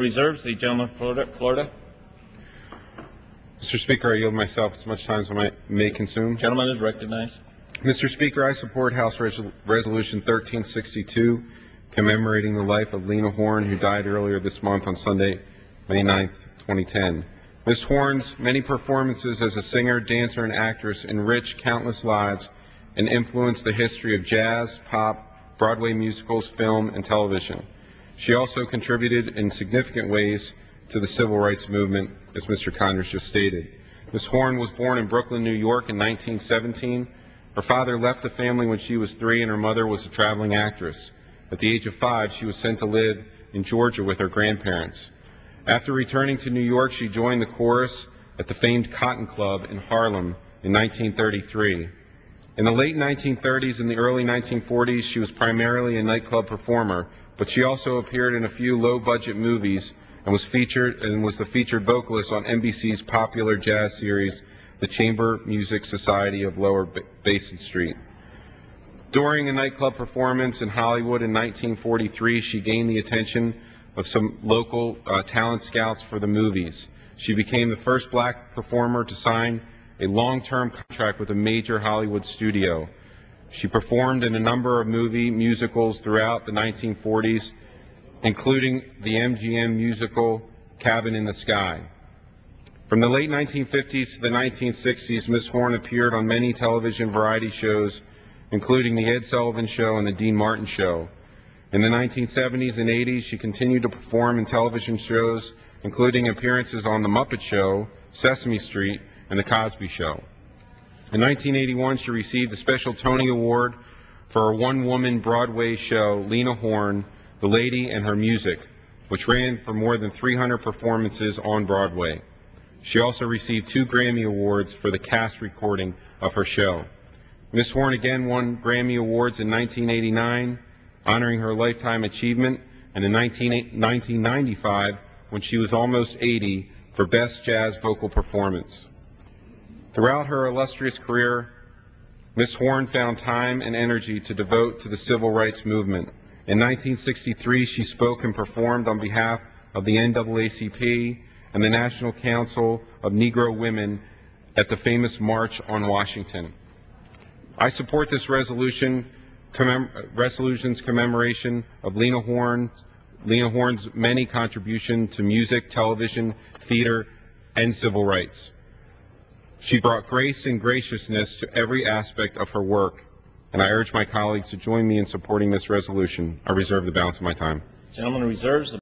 reserves, the gentleman from Florida. Mr. Speaker, I yield myself as much time as I may consume. Gentleman is recognized. Mr. Speaker, I support House Resolution 1362, commemorating the life of Lena Horne, who died earlier this month on Sunday, May 9th, 2010. Ms. Horne's many performances as a singer, dancer, and actress enriched countless lives and influenced the history of jazz, pop, Broadway musicals, film, and television. She also contributed in significant ways to the civil rights movement, as Mr. Conyers just stated. Ms. Horne was born in Brooklyn, New York in 1917. Her father left the family when she was 3, and her mother was a traveling actress. At the age of 5, she was sent to live in Georgia with her grandparents. After returning to New York, she joined the chorus at the famed Cotton Club in Harlem in 1933. In the late 1930s and the early 1940s, she was primarily a nightclub performer, but she also appeared in a few low-budget movies and was the featured vocalist on NBC's popular jazz series, The Chamber Music Society of Lower Basin Street. During a nightclub performance in Hollywood in 1943, she gained the attention of some local talent scouts for the movies. She became the first black performer to sign a long-term contract with a major Hollywood studio. She performed in a number of musicals throughout the 1940s, including the MGM musical Cabin in the Sky. From the late 1950s to the 1960s, Ms. Horne appeared on many television variety shows, including The Ed Sullivan Show and The Dean Martin Show. In the 1970s and 80s, she continued to perform in television shows, including appearances on The Muppet Show, Sesame Street, and The Cosby Show. In 1981, she received a special Tony Award for her one-woman Broadway show, Lena Horne, The Lady and Her Music, which ran for more than 300 performances on Broadway. She also received 2 Grammy Awards for the cast recording of her show. Ms. Horne again won Grammy Awards in 1989, honoring her lifetime achievement, and in 1995, when she was almost 80, for Best Jazz Vocal Performance. Throughout her illustrious career, Ms. Horne found time and energy to devote to the civil rights movement. In 1963, she spoke and performed on behalf of the NAACP and the National Council of Negro Women at the famous March on Washington. I support this resolution's commemoration of Lena Horne's many contributions to music, television, theater, and civil rights. She brought grace and graciousness to every aspect of her work, and I urge my colleagues to join me in supporting this resolution. I reserve the balance of my time. Gentleman reserves the